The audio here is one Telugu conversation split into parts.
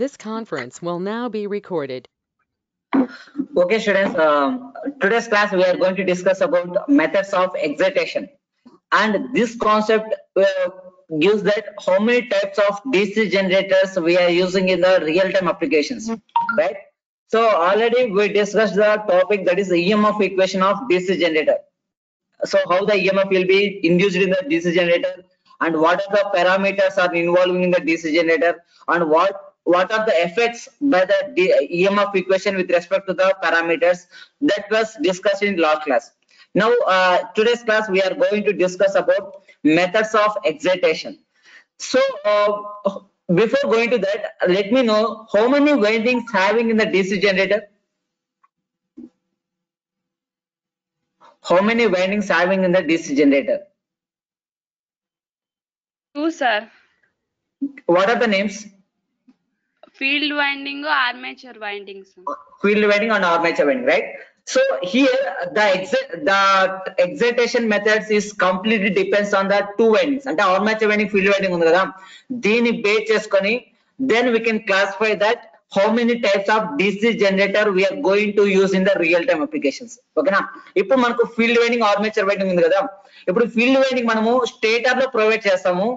This conference will now be recorded. Okay, students, today's class we are going to discuss about methods of excitation, and this concept gives that how many types of DC generators we are using in the real-time applications, right? So already we discussed the topic, that is the EMF equation of DC generator. So how the EMF will be induced in the DC generator, and what are the parameters are involving in the DC generator, and what are the effects by the EMF equation with respect to the parameters, that was discussed in last class. Now today's class we are going to discuss about methods of excitation. So before going to that, let me know how many windings having in the DC generator. How many windings having in the DC generator? 2, sir. What are the names? Field winding or armature winding, sir. Field winding and armature winding, right? So here the excitation methods is completely depends on the two windings. And armature winding, field winding undi kada, dini base cheskoni then we can classify that how many types of DC generator we are going to use in the real time applications. Okay na? ఇప్పుడు మనకు ఫీల్డ్ వైండింగ్ ఆర్మేచర్ వైండింగ్ ఉంది కదా, ఇప్పుడు ఫీల్డ్ వైండింగ్ మనము స్టేటర్ లో ప్రొవైడ్ చేస్తాము,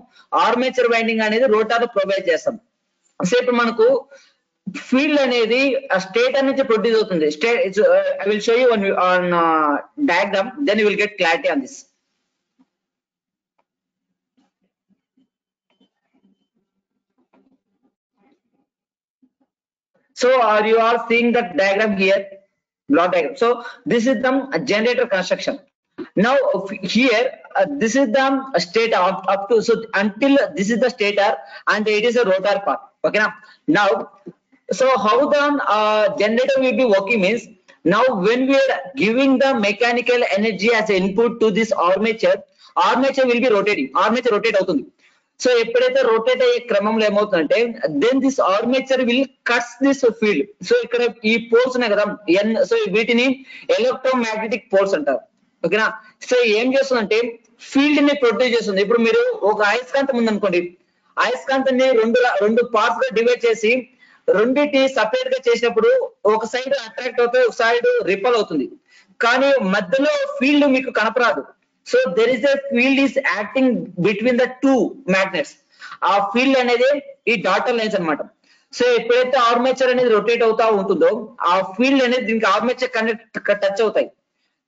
ఆర్మేచర్ వైండింగ్ అనేది రోటర్ లో ప్రొవైడ్ చేస్తాం. సో ఇప్పుడు మనకు ఫీల్డ్ అనేది స్టేటర్ నుంచి ప్రొడ్యూస్ అవుతుంది. I will show you on diagram, then you will get clarity on this. So you are seeing the diagram here, block diagram. So this is the generator construction. Now here this is the stator up to, so until this is the stator and it is a rotor part. Okay now so how the generator will be working means, now when we are giving the mechanical energy as input to this armature will be rotating, armature rotate అవుతుంది. సో ఎప్పుడైతే రొటేట్ అయ్యే క్రమంలో ఏమవుతుందంటే then this armature will cuts this field. So ఇక్కడ ఈ పోల్స్ ఉన్నాయి కదా ఎన్, సో వీటిని ఎలక్ట్రోమాగ్నెటిక్ పోల్స్ అంటారు. ఓకేనా? సో ఏం చేస్తుందంటే ఫీల్డ్ ని ప్రొడ్యూస్ చేస్తుంది. ఇప్పుడు మీరు ఒక అయస్కాంతం ఉందనుకోండి, అయస్కాంతాన్ని రెండు పార్ట్స్ గా డివైడ్ చేసి రెండింటిని సపరేట్ గా చేసినప్పుడు ఒక సైడ్ అట్రాక్ట్ అవుతుంది, ఒక సైడ్ రిపల్ అవుతుంది, కానీ మధ్యలో ఫీల్డ్ మీకు కనపరాదు. So there is a field is acting between the two magnets. ఆ ఫీల్డ్ అనేది ఈ డాటర్ లైన్స్ అన్నమాట. సో ఎప్పుడైతే ఆర్మేచర్ అనేది రొటేట్ అవుతా ఉంటుందో ఆ ఫీల్డ్ అనేది దీనికి ఆర్మేచర్ కనెక్ట్ టచ్ అవుతాయి.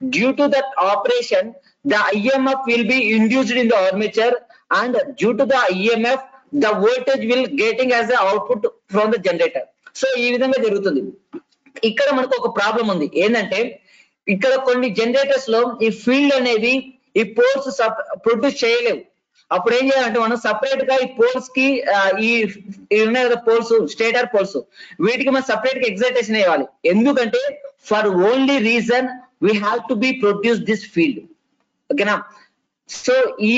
Due to that operation the IMF will be induced in the armature, and due to the IMF the voltage will getting as a output from the generator. So ఈ విధంగా జరుగుతుంది. ఇక్కడ మనకు ఒక ప్రాబ్లం ఉంది, ఏంటంటే ఇక్కడ కొన్ని జనరేటర్స్ లో ఈ ఫీల్డ్ అనేది ఈ పోల్స్ ప్రొడ్యూస్ చేయలేవు. అప్పుడు ఏం చేయాలంటే మనం సపరేట్ గా ఈ పోల్స్ కి ఈ ఉన్నాయి కదా పోల్స్, స్టేటర్ పోల్స్, వీటికి మనం సపరేట్ గా ఎగ్జైటేషన్ ఇవ్వాలి. ఎందుకంటే for only reason we have to B produce this field. ఓకేనా? సో ఈ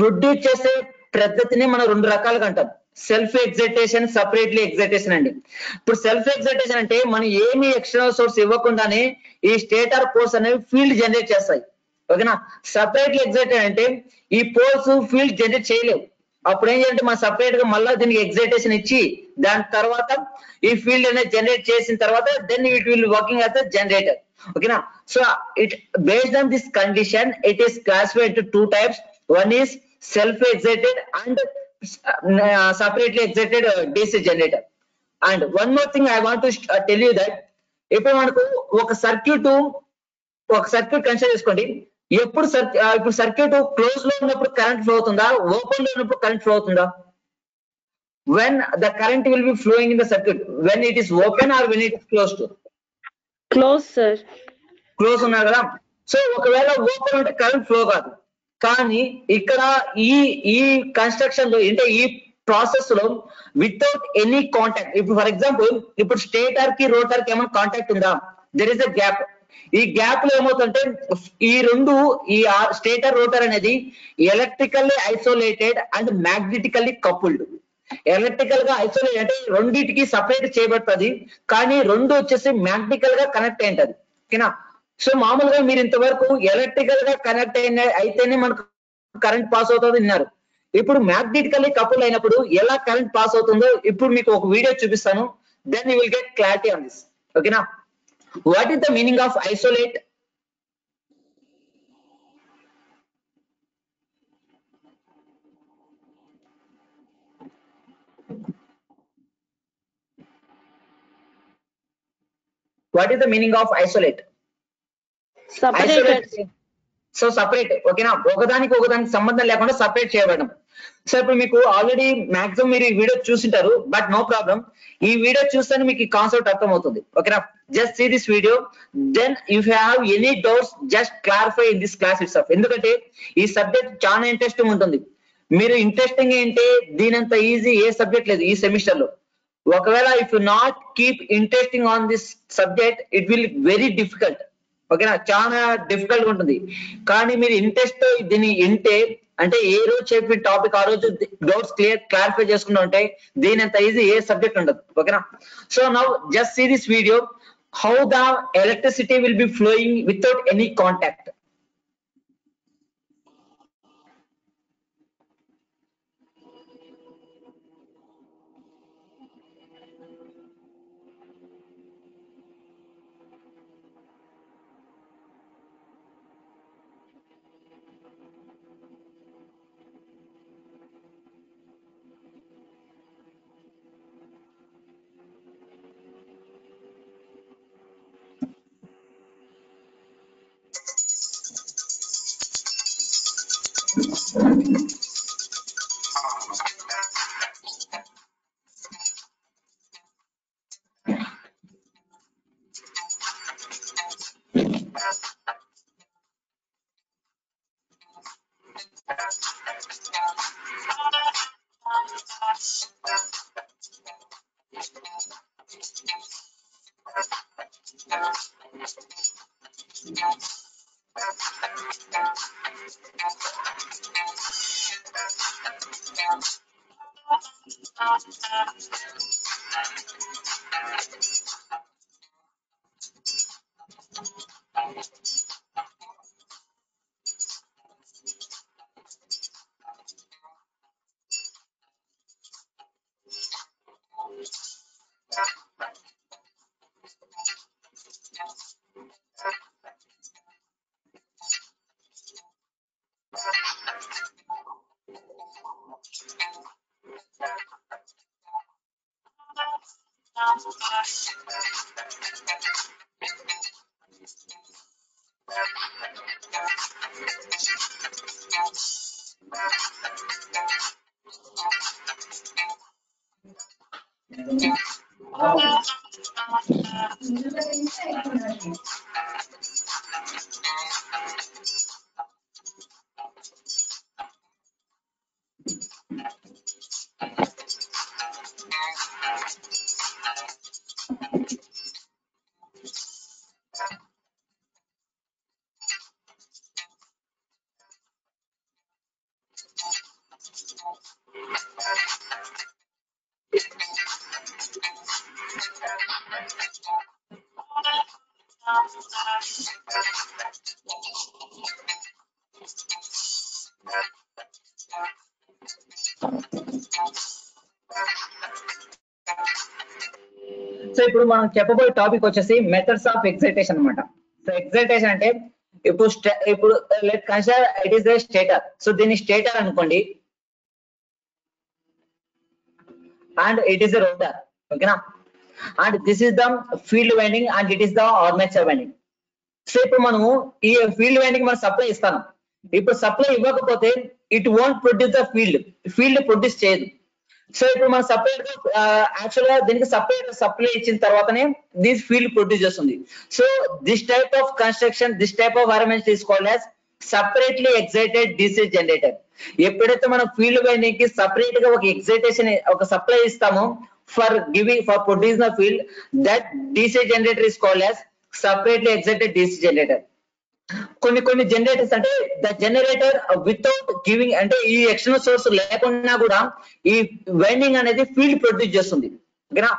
ప్రొడ్యూస్ చేసే పద్ధతిని మనం రెండు రకాలుగా అంటాం, సెల్ఫ్ ఎగ్జైటేషన్, సపరేట్లీ ఎగ్జైటేషన్ అండి. ఇప్పుడు సెల్ఫ్ ఎగ్జైటేషన్ అంటే మనం ఏమి ఎక్స్టర్నల్ సోర్స్ ఇవ్వకుండానే ఈ స్టేటర్ పోల్స్ అనేవి ఫీల్డ్ జనరేట్ చేస్తాయి. ఓకేనా? సపరేట్లీ ఎగ్జైటెడ్ అంటే ఈ పోల్స్ ఫీల్డ్ జనరేట్ చేయలేవు. అప్పుడు ఏం చేయాలంటే మనం సపరేట్ గా మళ్ళీ దీనికి ఎగ్జైటేషన్ ఇచ్చి దాని తర్వాత ఈ ఫీల్డ్ అనేది జనరేట్ చేసిన తర్వాత then it will working as a generator. ఓకేనా? So it based on this condition it is classified to two types. One is self excited and separately excited DC generator. And one more thing I want to tell you that ఇప్పుడు మనకు ఒక సర్క్యూట్ కన్సిడర్ చేసుకోండి. ఇప్పుడు సర్క్యూట్ క్లోజ్ లో ఉన్నప్పుడు కరెంట్ ఫ్లో అవుతుందా, ఓపెన్ లో ఉన్నప్పుడు కరెంట్ ఫ్లో అవుతుందా? when the current will be flowing in the circuit, when it is open or when it is closed? Close, sir. Close ఉన్నారు కదా. సో ఒకవేళ ఓపెన్ ఉంటే కరెంట్ ఫ్లో కాదు, కానీ ఇక్కడ ఈ కన్స్ట్రక్షన్ లో అంటే ఈ ప్రాసెస్ లో వితౌట్ ఎనీ కాంటాక్ట్, ఇప్పుడు ఫర్ ఎగ్జాంపుల్ ఇప్పుడు స్టేటర్ కి రోటర్ కి ఏమైనా కాంటాక్ట్ ఉందా? There is a gap. ఈ గ్యాప్ లో ఏమవుతుందంటే ఈ రెండు, ఈ స్టేటర్ రోటర్ అనేది electrically isolated and మ్యాగ్నెటికల్లీ coupled. Electrical గా ఐసోలేట్ అంటే రెండింటికి సపరేట్ చేయబడుతుంది, కానీ రెండు వచ్చేసి మ్యాగ్నెటికల్ గా కనెక్ట్ అయింటది. ఓకేనా? సో మామూలుగా మీరు ఇంతవరకు ఎలక్ట్రికల్ గా కనెక్ట్ అయితేనే మనకు కరెంట్ పాస్ అవుతుంది విన్నారు. ఇప్పుడు మ్యాగ్నెటికల్లీ కపుల్ అయినప్పుడు ఎలా కరెంట్ పాస్ అవుతుందో ఇప్పుడు మీకు ఒక వీడియో చూపిస్తాను. Then you will get clarity on this. ఓకేనా? What is the meaning of isolate? What is the meaning of isolate? Separated. So separate. ఓకేనా? ఒకదానికి సంబంధం లేకుండా సపరేట్ చేయబడడం. సో ఇప్పుడు మీకు ఆల్రెడీ మాక్సిమం మీరు ఈ వీడియో చూసింటారు, బట్ నో ప్రాబ్లం. ఈ వీడియో చూస్తేనే మీకు ఈ కాన్సెప్ట్ అర్థమవుతుంది. ఓకేనా? Just see this video, then if you have any doubts just clarify in this class itself. ఎందుకంటే ఈ సబ్జెక్ట్ చాలా ఇంట్రెస్టింగ్ ఉంటుంది. మీరు ఇంట్రెస్టింగ్ ఏంటి, దీనంత ఈజీ ఏ సబ్జెక్ట్ లేదు ఈ సెమిస్టర్ లో. ఒకవేళ if you not keep interesting on this subject it will very difficult. ఓకేనా? చాలా డిఫికల్ట్ గా ఉంటుంది. కానీ మీరు ఇంట్రెస్ట్ దీన్ని వింటే, అంటే ఏ రోజు చెప్పిన టాపిక్ ఆ రోజు డౌట్స్ క్లారిఫై చేసుకుంటూ ఉంటే దీని అంత ఈజీ ఏ సబ్జెక్ట్ ఉండదు. ఓకేనా? So now just see this video, how the electricity will be flowing without any contact. So ఇప్పుడు మనం చెప్పబోయే టాపిక్ వచ్చేసి మెథడ్స్ ఆఫ్ ఎక్సైటేషన్ అన్నమాట. సో ఎక్సైటేషన్ అంటే ఇప్పుడు let consider it is the stator. So దీన్ని స్టేటర్ అనుకోండి and it is the rotor. ఓకేనా? And this is the field winding and it is the armature winding. So ఇప్పుడు మనము ఈ ఫీల్డ్ వైండింగ్ మనం సప్లై ఇస్తాను. ఇప్పుడు సప్లై ఇవ్వకపోతే it won't produce the field produce చేయదు. సో ఇప్పుడు మనం సపరేట్ గా యాక్చువల్ గా దీనికి సప్లై ఇచ్చిన తర్వాతనే దిస్ ఫీల్డ్ ప్రొడ్యూస్ చేస్తుంది. So this type of construction, this type of arrangement is called as separately excited DC generator. ఎప్పుడైతే మనం ఫీల్డ్ వైండింగ్ కి సపరేట్ గా ఒక ఎక్సైటేషన్ ఒక సప్లై ఇస్తామో for produce the field, that DC generator is called as separately excited DC generator. కొన్ని జనరేటర్స్ అంటే ద జనరేటర్ వితౌట్ గివింగ్, అంటే ఈ ఎక్స్టర్నల్ సోర్స్ లేకుండా కూడా ఈ వైండింగ్ అనేది ఫీల్డ్ ప్రొడ్యూస్ చేస్తుంది. ఓకేనా?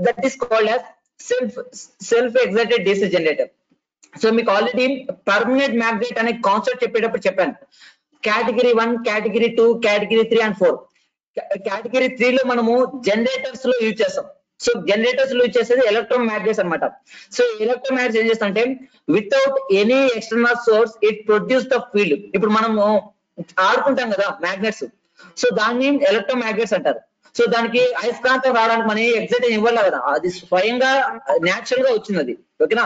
That is called as self excited DC generator. So మీకు ఆల్రెడీ పర్మనెంట్ మ్యాగ్నెట్ అనే కాన్సెప్ట్ చెప్పేటప్పుడు చెప్పాను. Category 1, category 2, category 3 and 4. Category 3 లో మనము జనరేటర్స్ లో యూజ్ చేస్తాం. సో జనరేటర్స్ లో యూజ్ చేసేది ఎలక్ట్రోమాగ్నెట్స్ అన్నమాట. సో ఎలక్ట్రోమాగ్నెట్స్ ఏం చేస్తామంటే without any external source it produce the field. ఇప్పుడు మనము ఆడుకుంటాం కదా మ్యాగ్నెట్స్, సో దాన్ని ఎలక్ట్రోమాగ్నెట్స్ అంటారు. సో దానికి అయస్కాంతం రావడానికి మనం ఎగ్జైటేషన్ ఇవ్వాలి కదా, అది స్వయంగా న్యాచురల్ గా వచ్చింది అది. ఓకేనా.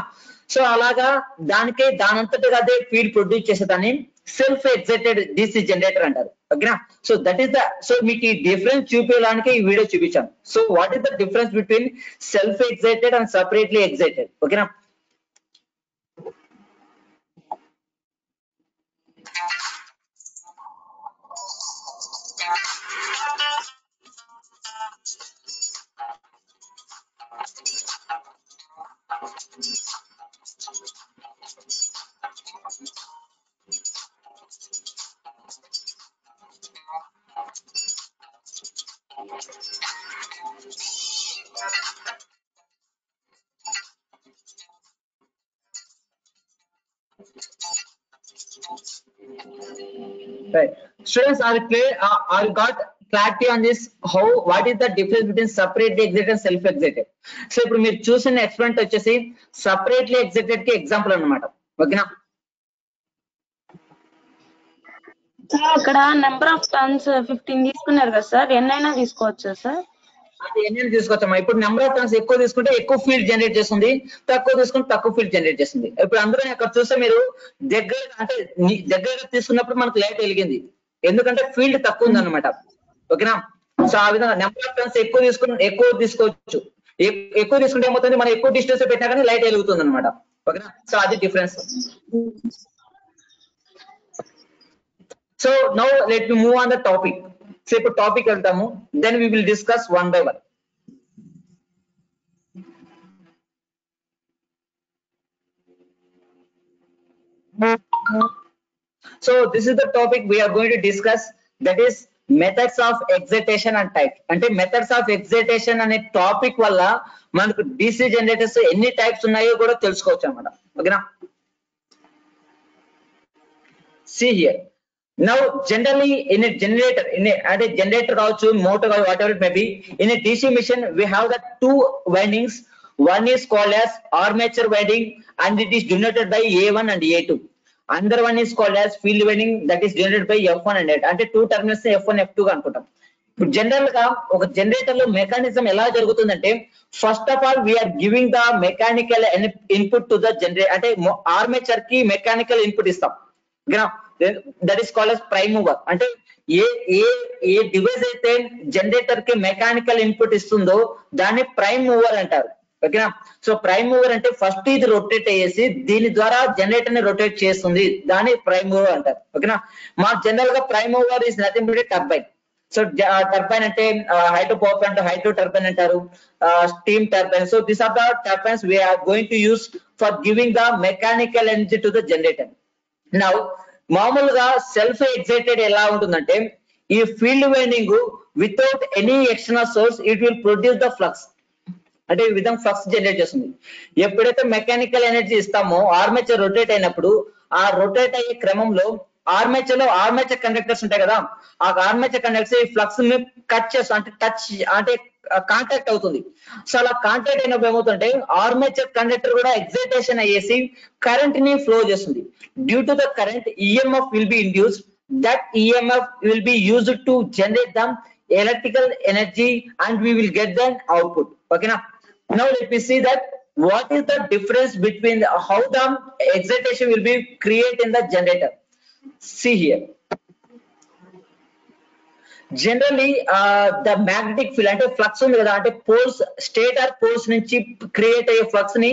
సో అలాగా దానికి దానంతటిగా అదే ఫీల్డ్ ప్రొడ్యూస్ చేసేదాన్ని సెల్ఫ్ ఎగ్జైటెడ్ DC జనరేటర్ అంటారు. ఓకేనా. So that is the, so మీకు ఈ డిఫరెన్స్ చూపించడానికి ఈ వీడియో చూపించాను. So what is the difference between self excited and separately excited. ఓకేనా. Right. Students, are clear? Are got clarity on this? How? What is the difference between separately excited and self-excited? So, ఇప్పుడు మీరు చూసిన ఎక్స్పెరిమెంట్ వచ్చేసి separately excited కి ఎగ్జాంపుల్ అన్నమాట. ఓకేనా. అక్కడ నెంబర్ ఆఫ్ టర్న్స్ 15 తీసుకున్నారు కదా సార్, ఎన్నైనా తీసుకోవచ్చా సార్? అది ఎన్ని తీసుకోవచ్చమ్మా. ఇప్పుడు నెంబర్ ఆఫ్ టర్న్స్ ఎక్కువ తీసుకుంటే ఎక్కువ ఫీల్డ్ జనరేట్ చేస్తుంది, తక్కువ తీసుకుంటే తక్కువ ఫీల్డ్ జనరేట్ చేస్తుంది. ఇప్పుడు అందులో అక్కడ చూస్తే మీరు దగ్గరగా అంటే దగ్గరగా తీసుకున్నప్పుడు మనకు లైట్ వెలిగింది, ఎందుకంటే ఫీల్డ్ తక్కువ ఉంది అనమాట. ఓకేనా. సో ఆ విధంగా నెంబర్ ఆఫ్ టర్న్స్ ఎక్కువ తీసుకోవచ్చు. ఎక్కువ తీసుకుంటే ఏమవుతుంది, మనం ఎక్కువ డిస్టెన్స్ పెట్టినా కానీ లైట్ వెలుగుతుంది అనమాట. ఓకేనా. సో అది difference. So now let me move on the topic. So ఇప్పుడు టాపిక్ వెళ్తాము, then we will discuss one by one. So this is the topic we are going to discuss, that is methods of excitation and type. అంటే methods of excitation అనే టాపిక్ వల్ల మనకు DC జనరేటర్స్ ఎన్ని టైప్స్ ఉన్నాయో కూడా తెలుసుకోవచ్చు అన్నమాట. ఓకేనా. See here. Now generally in a generator, అంటే జనరేటర్ కావచ్చు, మోటార్ కావచ్చు, whatever it may be, in a DC machine we have the two windings. One is called as armature winding and it is denoted by A1 and A2. Another one is called as field winding, that is denoted by F1 and A2. అంటే 2 టర్మినల్స్ F1 F2 గా అనుకుంటాం. ఇప్పుడు జనరల్ గా ఒక జనరేటర్ లో మెకానిజం ఎలా జరుగుతుందంటే, first of all we are giving the mechanical input to the generator. అంటే ఆర్మేచర్ కి మెకానికల్ ఇన్పుట్ ఇస్తాం. That is called as prime mover. అంటే ఏ డివైస్ అయితే జనరేటర్ కి మెకానికల్ ఇన్పుట్ ఇస్తుందో దాన్ని ప్రైమ్ మూవర్ అంటారు. ఓకేనా. సో ప్రైమ్ మూవర్ అంటే ఫస్ట్ ఇది రొటేట్ అయ్యేసి దీని ద్వారా జనరేటర్ ని రొటేట్ చేస్తుంది, దాన్ని ప్రైమ్ మూవర్ అంటారు. ఓకేనా. మా జనరల్ గా prime mover is nothing but turbine. So turbine అంటే hydro power plant hydro turbine అంటారు, steam turbine. So this are the turbines we are going to use for giving the mechanical energy to the generator. Now మామూలుగా సెల్ఫ్ ఎగ్జైటెడ్ ఎలా ఉంటుందంటే, ఈ field winding without any external source it will produce the flux. అంటే ఈ విధంగా ఫ్లక్స్ జనరేట్ చేస్తుంది. ఎప్పుడైతే మెకానికల్ ఎనర్జీ ఇస్తామో ఆర్మేచర్ రొటేట్ అయినప్పుడు ఆ రొటేట్ అయ్యే క్రమంలో ఆర్మేచర్ కండక్టర్స్ ఉంటాయి కదా, ఆ ఆర్మేచర్ కండక్టర్స్ ఈ ఫ్లక్స్ ని కట్ చేస్తాం, అంటే టచ్ అంటే కాంటాక్ట్ అవుతుంది. సో అలా కాంటాక్ట్ అయినప్పుడు ఏమవుతుంటే ఆర్మేచర్ కండక్టర్ కూడా ఎగ్జైటేషన్ అయ్యేసి కరెంట్ ని ఫ్లో చేస్తుంది. Due to the current EMF will be induced. That EMF will be used to generate the electrical energy and we will get the output. Okay now let me see that what is the difference between how the excitation will be created in the generator. See here. Generally the magnetic field అంటే ఫ్లక్స్ ఉంది కదా, అంటే పోల్స్ స్టేటర్ పోల్స్ నుంచి క్రియేట్ అయ్యే ఫ్లక్స్ ని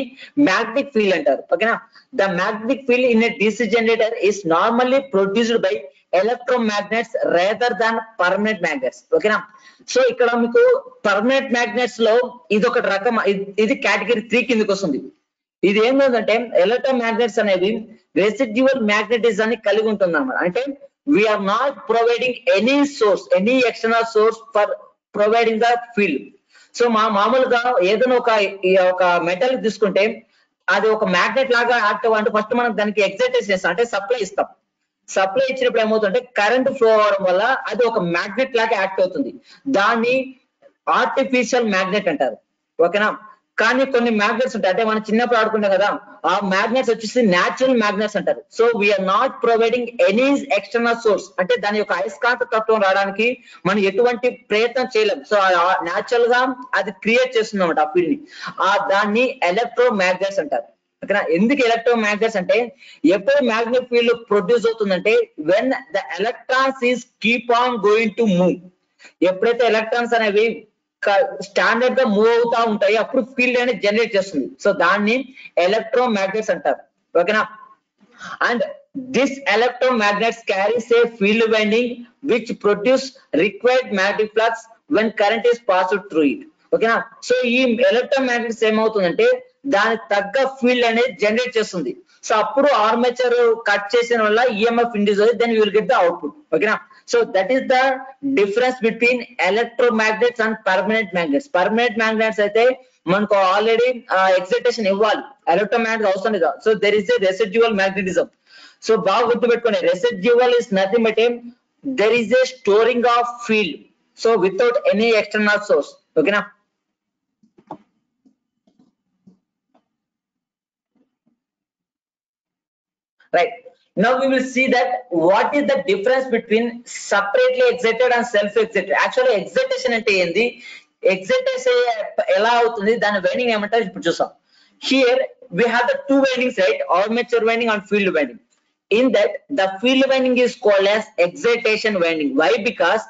మ్యాగ్నెటిక్ ఫీల్డ్ అంటారు. ఓకేనా. The magnetic field in a DC generator is normally produced by electromagnets rather than permanent magnets. ఓకేనా. సో ఇక్కడ మీకు పర్మనెంట్ మ్యాగ్నెట్స్ లో ఇది ఒక రకం, ఇది కేటగిరీ 3 కిందకి వస్తుంది. ఇది ఏంటంటే ఎలక్ట్రోమాగ్నెట్స్ అనేది రెసిడ్యువల్ మ్యాగ్నెటిజాన్ని కలిగి ఉంటుంది అన్నమాట. అంటే we are not providing any source, any external source for providing the field. So మామూలుగా ఏదైనా ఒక మెటల్ తీసుకుంటే అది ఒక మ్యాగ్నెట్ లాగా యాక్ట్ అవ్వాలంటే ఫస్ట్ మనం దానికి ఎగ్జైటేషన్ ఇస్తాం, అంటే సప్లై ఇస్తాం. సప్లై ఇచ్చినప్పుడు ఏమవుతుందంటే కరెంట్ ఫ్లో అవడం వల్ల అది ఒక మ్యాగ్నెట్ లాగా యాక్ట్ అవుతుంది. దాన్ని ఆర్టిఫిషియల్ మ్యాగ్నెట్ అంటారు. ఓకేనా. కానీ కొన్ని మ్యాగ్నెట్స్ ఉంటాయి, అంటే మనం చిన్నప్పుడు ఆడుకుంటాం కదా, ఆ మ్యాగ్నెట్స్ వచ్చేసి న్యాచురల్ మ్యాగ్నెట్స్ అంటారు. So we are not providing any external source, అంటే దాని యొక్క అయస్కాంత తత్వం రావడానికి మనం ఎటువంటి ప్రయత్నం చేయలేం. సో న్యాచురల్ గా అది క్రియేట్ చేస్తుంది అనమాట ఆ ఫీల్డ్ ని. దాన్ని ఎలక్ట్రో మ్యాగ్నెట్స్ అంటారు. ఓకేనా. ఎందుకు ఎలక్ట్రో మ్యాగ్నెట్స్ అంటే ఎప్పుడు మ్యాగ్నెట్ ఫీల్డ్ ప్రొడ్యూస్ అవుతుందంటే when the electrons is keep on going to move. ఎప్పుడైతే ఎలక్ట్రాన్స్ అనేవి స్టాండర్డ్ గా మూవ్ అవుతా ఉంటాయి అప్పుడు ఫీల్డ్ అనేది జనరేట్ చేస్తుంది. సో దాన్ని ఎలక్ట్రో మ్యాగ్నెట్స్ అంటారు. ఓకేనా. And this electro magnets carries A field winding which produce required magnetic flux when current is passed through it. ఓకేనా. సో ఈ ఎలక్ట్రో మ్యాగ్నెట్స్ ఏమవుతుందంటే దానికి తగ్గ ఫీల్డ్ అనేది జనరేట్ చేస్తుంది. సో అప్పుడు ఆర్మేచర్ కట్ చేసిన వల్ల ఈఎంఎఫ్ ఇండ్యూస్ అవుతుంది, then you will get the output. ఓకేనా. So that is the difference between electromagnets and permanent magnets. Permanent magnets అయితే మనకు ఆల్రెడీ ఎక్సైటేషన్ ఇవ్వాలి, ఎలక్ట్రోమాగ్నెట్ అవసరం లేదు. So there is a residual magnetism. So బాగా గుర్తుపెట్టుకోండి, residual is nothing but there is a storing of field, so without any external source. ఓకేనా. Right. Now we will see that what is the difference between separately excited and self-excited. Actually excitation అంటే ఏంది, excitation ఎలా అవుతుంది, దాని వైండింగ్ ఏమంటారు ఇప్పుడు చూసాం. Here we have the two windings, right? Armature winding and field winding. In that the field winding is called as excitation winding. Why? Because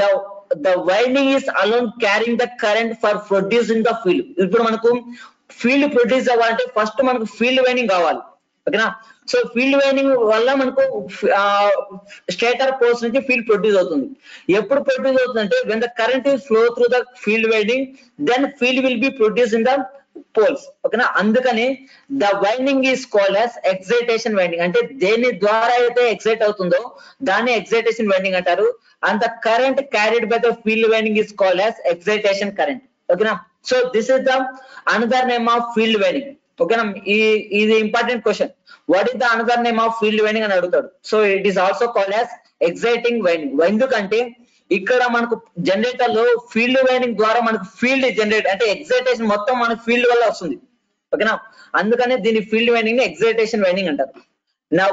the winding is alone carrying the current for producing the field. ఇప్పుడు మనకు ఫీల్డ్ ప్రొడ్యూస్ అవ్వాలంటే ఫస్ట్ మనకు ఫీల్డ్ వైండింగ్ కావాలి. ఓకేనా. సో ఫీల్డ్ వైండింగ్ వల్ల మనకు స్టేటర్ పోల్స్ నుంచి ఫీల్డ్ ప్రొడ్యూస్ అవుతుంది. ఎప్పుడు ప్రొడ్యూస్ అవుతుందంటే when the current is flow through the field winding then field will be produce in the poles. ఓకేనా. అందుకని the winding is called as excitation winding. అంటే దేని ద్వారా అయితే ఎక్సైట్ అవుతుందో దాన్ని ఎక్సైటేషన్ వైండింగ్ అంటారు. And the current carried by the field winding is called as excitation current. ఓకేనా. So this is the another name of field winding. ఓకేనా. ఇది important question, what is the another name of field winding అని అడుగుతాడు. So it is also called as exciting winding. ఎందుకంటే ఇక్కడ మనకు జనరేటర్ లో ఫీల్డ్ వైండింగ్ ద్వారా మనకు ఫీల్డ్ జనరేట్ అంటే ఎక్సైటేషన్ మొత్తం మనకు ఫీల్డ్ వల్ల వస్తుంది. ఓకేనా. అందుకనే దీని ఫీల్డ్ వైండింగ్ ని ఎక్సైటేషన్ వైండింగ్ అంటారు. Now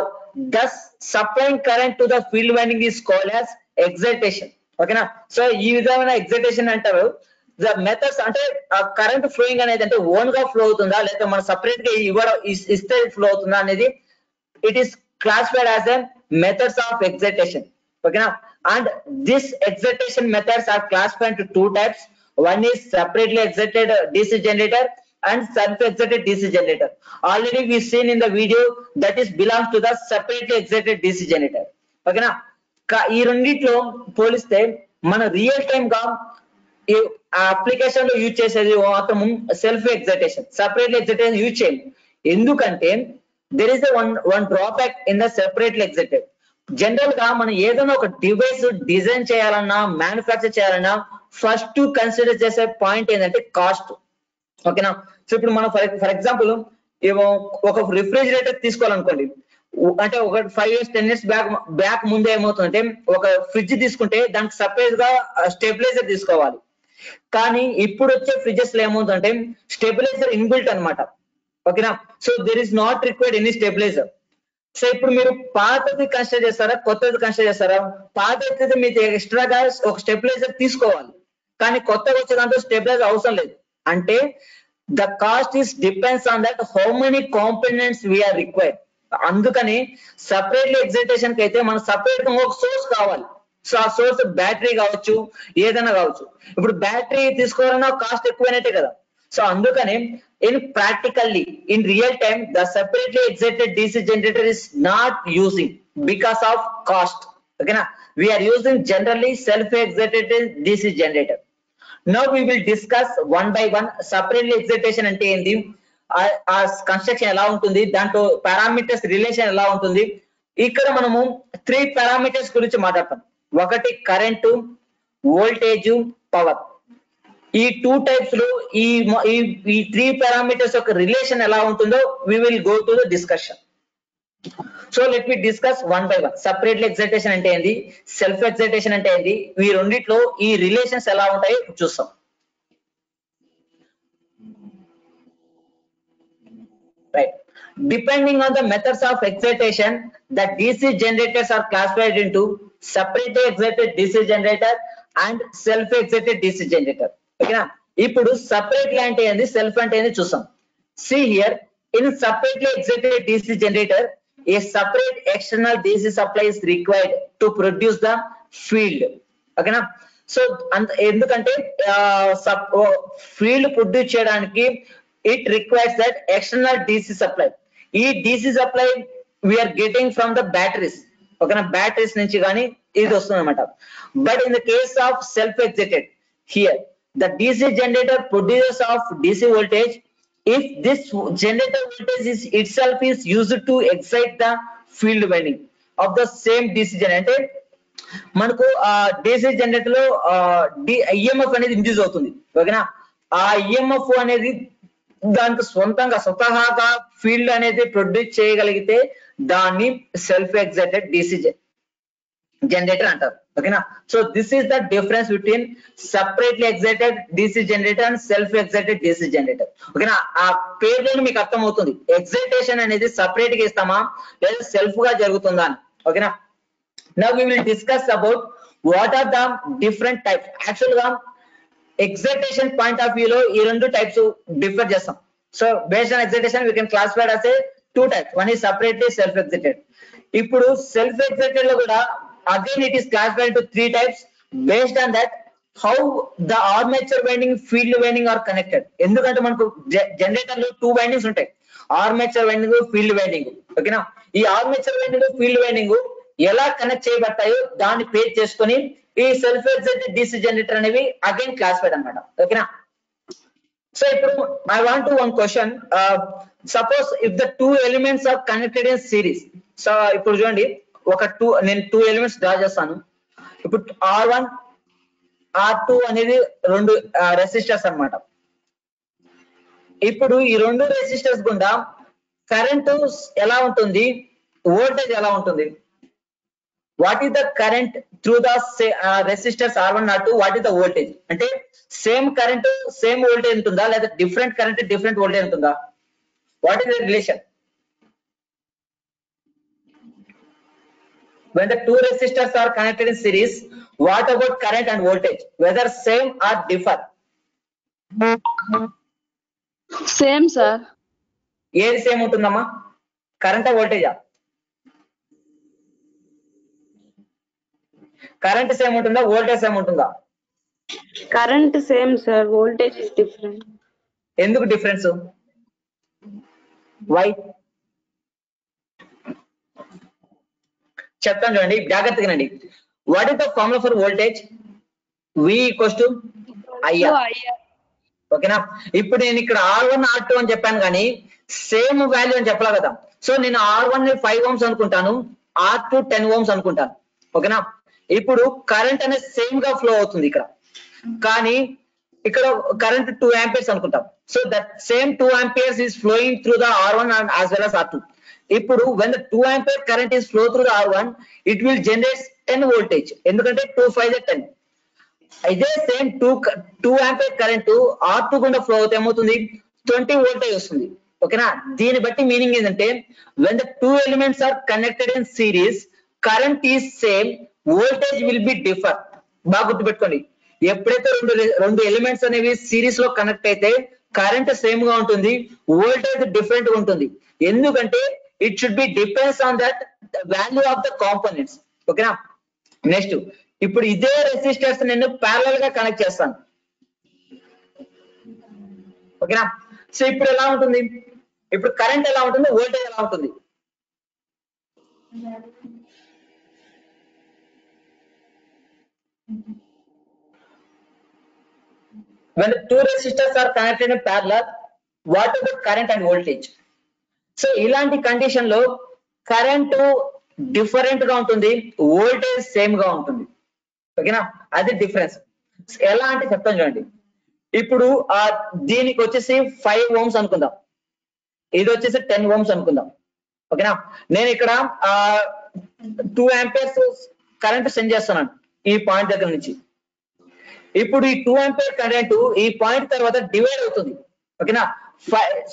thus supplying current to the field winding is called as excitation. ఓకేనా. సో ఈ విధమైన ఎక్సైటేషన్ అంటారు. ద మెథడ్స్ అంటే కరెంట్ ఫ్లోయింగ్ అనేది అంటే ఓన్ గా ఫ్లో అవుతుందా లేదా మనం సపరేట్ గా ఇస్తే ఫ్లో అవుతుందా అనేది it is classified as a methods of excitation. ఓకేనా. And this excitation methods are classified to two types. One is separately excited DC generator and self-excited DC generator. Already we seen in the video that is belongs to the separately excited DC generator. ఓకేనా. ఈ రెండిట్లో పోలిస్తే మన రియల్ టైమ్ గా ఈ అప్లికేషన్ లో యూజ్ చేసేది మాత్రం self excitation, separately excitation use చేయం. ఎందుకంటే there is one drawback in the separately excited. General గా మనం ఏదైనా ఒక డివైస్ డిజైన్ చేయాలన్నా మ్యానుఫ్యాక్చర్ చేయాలన్నా ఫస్ట్ కన్సిడర్ చేసే పాయింట్ ఏంటంటే కాస్ట్. ఓకేనా. సో ఇప్పుడు మనం ఫర్ ఎగ్జాంపుల్ ఒక రిఫ్రిజిరేటర్ తీసుకోవాలనుకోండి, అంటే ఒక 5 years 10 years బ్యాక్ ముందే ఏమవుతుందంటే ఒక ఫ్రిడ్జ్ తీసుకుంటే దానికి సపరేట్ గా స్టెబిలైజర్ తీసుకోవాలి. కానీ ఇప్పుడు వచ్చే ఫ్రిడ్జెస్ లో ఏమవుతుందంటే స్టెబిలైజర్ ఇన్బిల్ట్ అనమాట. ఓకేనా. So there is not required any stabiliser. So ఇప్పుడు మీరు పాతది కన్సిడర్ చేస్తారా కొత్తది కన్సిడర్ చేస్తారా? పాతది మీకు ఎక్స్ట్రాగా ఒక స్టెబిలైజర్ తీసుకోవాలి, కానీ కొత్తగా వచ్చే దాంట్లో స్టెబిలైజర్ అవసరం లేదు. అంటే the cost is depends on that how many components we are required. అందుకని సపరేట్లీ ఎక్సైటేషన్ కి అయితే మన సపరేట్ గా ఒక సోర్స్ కావాలి. సో ఆ సోర్స్ బ్యాటరీ కావచ్చు ఏదైనా కావచ్చు. ఇప్పుడు బ్యాటరీ తీసుకోవాలన్నా కాస్ట్ ఎక్కువైనట్టే కదా. సో అందుకని in practically in real time the separately excited DC generator is not using because of cost. ఓకేనా. we are using generally self excited DC generator. Now we will discuss one by one separately excitation అంటే ఏంది, ఆ కన్స్ట్రక్షన్ ఎలా ఉంటుంది, దాంట్లో పారామీటర్స్ రిలేషన్ ఎలా ఉంటుంది. ఇక్కడ మనము 3 పారామీటర్స్ గురించి మాట్లాడతాం. ఒకటి కరెంటు, వోల్టేజ్, పవర్. ఈ 2 టైప్స్ లో ఈ 3 పారామీటర్స్ యొక్క రిలేషన్ ఎలా ఉంటుందో we will go to the discussion. So let me discuss one by one. Separately excitation అంటే ఏంది, సెల్ఫ్ ఎక్సైటేషన్ అంటే ఏంది, ఈ రెండిట్లో ఈ రిలేషన్స్ ఎలా ఉంటాయో చూస్తాం. Right. Depending on the methods of excitation, the DC generators are classified into separately excited DC generator and self-excited DC generator. Okay na? ఇప్పుడు separately అంటే ఏంది, self అంటే ఏంది చూస్తాం. See here, in separately excited DC generator, a separate external DC supply is required to produce the field. Okay na? So ఎందుకంటే ఫీల్డ్ ప్రొడ్యూస్ చేయడానికి it requires that external DC supply. ఈ DC supply we are getting from the batteries. Okay na, batteries నుంచి గాని ఇది వస్తుంది అన్నమాట. But in the case of self excited, here the DC generator produces of DC voltage. If this generator voltage is itself is used to excite the field winding of the same DC generator, మనకు DC జనరేటర్ లో EMF అనేది ఇండ్యూస్ అవుతుంది. ఓకేనా, ఆ EMF అనేది దానికి స్వతహాగా ఫీల్డ్ అనేది ప్రొడ్యూస్ చేయగలిగితే దాన్ని సెల్ఫ్ ఎగ్జైటెడ్ DC జనరేటర్ అంటారు. ఓకేనా, so this is the difference between separately excited DC generator and self excited DC generator. ఓకేనా, ఆ పేర్లను మీకు అర్థం అవుతుంది. ఎగ్జైటేషన్ అనేది సపరేట్ గా ఇస్తామా లేదా సెల్ఫ్ గా జరుగుతుందా అని. ఓకేనా, now we will discuss about what are the different types. Actually గా excitation point of view లో ఈ రెండు టైప్స్ డిఫర్ చేస్తాం. So based on excitation we can classify as a two types. One is separately self excited. ఇప్పుడు self excited లో కూడా again it is classified into three types based on that how the armature winding field winding are connected. ఎందుకంటే మనకు జనరేటర్ లో టూ వైండింగ్స్ ఉంటాయి, ఆర్మేచర్ వైండింగ్, ఫీల్డ్ వైండింగ్. ఓకేనా, ఈ ఆర్మేచర్ వైండింగ్, ఫీల్డ్ వైండింగ్ ఎలా కనెక్ట్ చేయబడతాయో దాన్ని బేస్ చేసుకొని ఈ సెల్ఫ్ ఎగ్జైటెడ్ DC జనరేటర్ అనేవి అగైన్ క్లాసిఫైడ్ అన్నమాట. ఓకేనా, సో ఇప్పుడు I want one question. Suppose if the two elements are connected in series. So ఇప్పుడు చూడండి, నేను టూ ఎలిమెంట్స్ డ్రా చేస్తాను. ఇప్పుడు R1 R2 అనేది రెండు రెసిస్టర్స్ అన్నమాట. ఇప్పుడు ఈ రెండు రెసిస్టర్స్ గుండా కరెంట్ ఎలా ఉంటుంది, వోల్టేజ్ ఎలా ఉంటుంది? What is the current through the resistors R1 R2? What is the voltage? అంటే సేమ్ కరెంట్ సేమ్ వోల్టేజ్ ఉంటుందా లేదా డిఫరెంట్ కరెంట్ డిఫరెంట్ వోల్టేజ్ ఉంటుందా? What is the relation? When the two resistors are connected in series, what about current and voltage? Whether same or differ? Same sir. ఏది సేమ్ ఉంటుందమ్మా, కరెంటా వోల్టేజా? కరెంట్ సేమ్ ఉంటుందా, వోల్టేజ్ సేమ్ ఉంటుందా? Current same sir, voltage is different. ఎందుకు డిఫరెన్స్? వై? చెప్తాను చూడండి, జాగ్రత్తగా నండి. What is the formula for voltage? V equals to IR. ఓకేనా, ఇప్పుడు నేను ఇక్కడ R1 R2 అని చెప్పాను కానీ సేమ్ వాల్యూ అని చెప్పలే కదా. సో నేను R1 ని 5 ohms అనుకుంటాను, R2 10 ohms అనుకుంటాను. ఓకేనా, ఇప్పుడు కరెంట్ అనేది సేమ్ గా ఫ్లో అవుతుంది ఇక్కడ, కానీ ఇక్కడ కరెంట్ 2 amperes అనుకుంటాం. So that same 2 amperes is flowing through the R1 and as well as R2. ఇప్పుడు when the 2 ampere current is flow through the R1, it will generate 10 voltage. ఎందుకంటే 2 5 10. ఇదే సేమ్ 2 ampere కరెంట్ R2 గుండా ఫ్లో అవుతే ఏమవుతుంది, 20 voltage వస్తుంది. ఓకేనా, దీన్ని బట్టి మీనింగ్ ఏంటంటే when the two elements are connected in series, current is same, voltage will be differ. బాగా గుర్తుపెట్టుకోండి, ఎప్పుడైతే రెండు ఎలిమెంట్స్ అనేవి సిరీస్ లో కనెక్ట్ అయితే కరెంట్ సేమ్ గా ఉంటుంది, వోల్టేజ్ డిఫరెంట్ గా ఉంటుంది. ఎందుకంటే it should be depends on that value of the components. ఓకేనా, నెక్స్ట్ ఇప్పుడు ఇదే రెసిస్టర్స్ నేను ప్యారలల్ గా కనెక్ట్ చేస్తాను. ఓకేనా, సో ఇప్పుడు ఎలా ఉంటుంది, ఇప్పుడు కరెంట్ ఎలా ఉంటుంది, వోల్టేజ్ ఎలా ఉంటుంది? When the two resistors are connected in parallel, what about current and voltage? So ఇలాంటి కండిషన్ లో కరెంట్ డిఫరెంట్ గా ఉంటుంది, వోల్టేజ్ సేమ్ గా ఉంటుంది. ఓకేనా, అది డిఫరెన్స్. ఎలా అంటే చెప్తాను చూడండి. ఇప్పుడు దీనికి వచ్చేసి 5 ohms అనుకుందాం, ఇది వచ్చేసి 10 ohms అనుకుందాం. ఓకేనా. నేను ఇక్కడ 2 amperes కరెంట్ సెండ్ చేస్తున్నాను ఈ పాయింట్ దగ్గర నుంచి. ఇప్పుడు ఈ 2 ampere కరెంట్ ఈ పాయింట్ తర్వాత డివైడ్ అవుతుంది. ఓకేనా.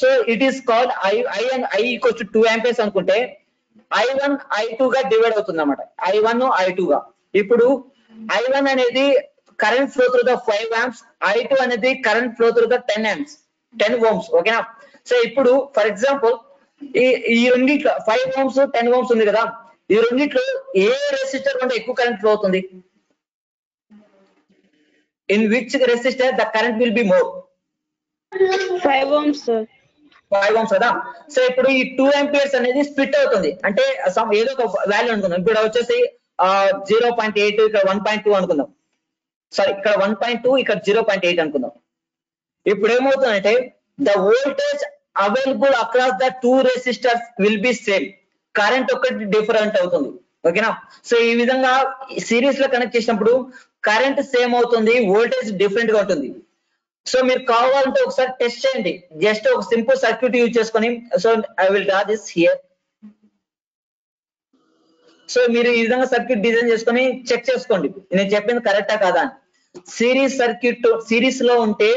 So it is called I equals to 2 amperes అనుకుంటే I1 I2 గా డివైడ్ అవుతుంది అన్నమాట. I1 I2 గా. ఇప్పుడు I1 అనేది current flow through the 5 amps, I2 అనేది current flow through the 10 amps, 10 ohms. ఓకేనా. సో ఇప్పుడు ఫర్ ఎగ్జాంపుల్ ఈ రెండిట్లో 5 ohms 10 ohms ఉంది కదా, ఈ రెండిట్లో ఏ రెసిస్టర్ కంటే ఎక్కువ కరెంట్ ఫ్లో అవుతుంది? In which resistor the current will be more? 5 ohms sir. 5 ohms కదా. సో ఇప్పుడు ఈ 2 amperes అనేది స్ప్లిట్ అవుతుంది, అంటే ఏదో ఒక వాల్యూ అనుకుందాం. ఇప్పుడు వచ్చేసి 0.8, ఇక్కడ 1.2 అనుకుందాం. సారీ, ఇక్కడ 1.2, ఇక్కడ 0.8 అనుకుందాం. ఇప్పుడు ఏమవుతుందంటే the voltage available across the 2 resistors will be same, current ఒకటి డిఫరెంట్ అవుతుంది. ఓకేనా. సో ఈ విధంగా సిరీస్ లో కనెక్ట్ చేసినప్పుడు కరెంట్ సేమ్ అవుతుంది, వోల్టేజ్ డిఫరెంట్ గా ఉంటుంది. సో మీరు కావాలంటే ఒకసారి టెస్ట్ చేయండి, జస్ట్ ఒక సింపుల్ సర్క్యూట్ యూజ్ చేసుకొని. So I will draw this here. So మీరు ఈ విధంగా సర్క్యూట్ డిజైన్ చేసుకొని చెక్ చేసుకోండి నేను చెప్పింది కరెక్టా కాదా అని. సిరీస్ సర్క్యూట్ సిరీస్ లో ఉంటే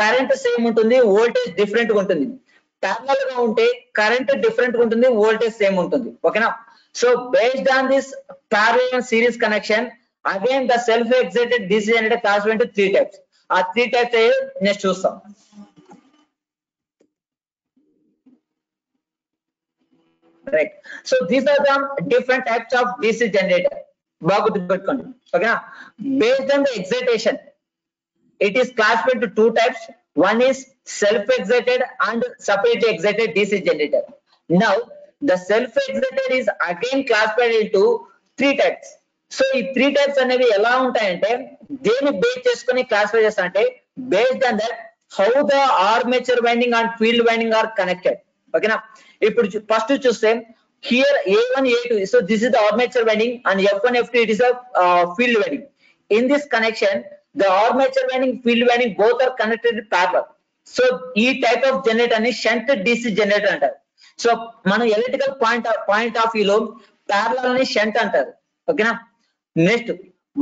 కరెంట్ సేమ్ ఉంటుంది, వోల్టేజ్ డిఫరెంట్ గా ఉంటుంది. ప్యారలల్ గా ఉంటే కరెంట్ డిఫరెంట్ గా ఉంటుంది, వోల్టేజ్ సేమ్ ఉంటుంది. ఓకేనా. So based on this parallel and series connection, again the self excited DC generator classified into 3 types. ఆ 3 types నెక్స్ట్ చూస్తాం. Right. So these are the different types of DC generator. బాగా గుర్తుపెట్టుకోండి. ఓకేనా. Based on the excitation it is classified into 2 types. One is self excited and separately excited DC generator. Now the self excited is again classified into 3 types. So ఈ 3 types అనేవి ఎలా ఉంటాయంటే దేని బేస్ చేసుకొని క్లాసిఫై చేస్తా అంటే based on that how the armature winding and field winding are connected. ఓకేనా. ఇప్పుడు ఫస్ట్ చూస్తే here A1 A2, so this is the armature winding and F1 F2 it is a field winding. In this connection the armature winding, field winding both are connected in parallel. So ఈ టైప్ ఆఫ్ జనరేటర్ ని షంట్ DC జనరేటర్ అంటారు. సో మనం ఎలక్ట్రికల్ పాయింట్ ఆఫ్ వ్యూ లో ప్యారలల్ ని షంట్ అంటారు. ఓకేనా. Next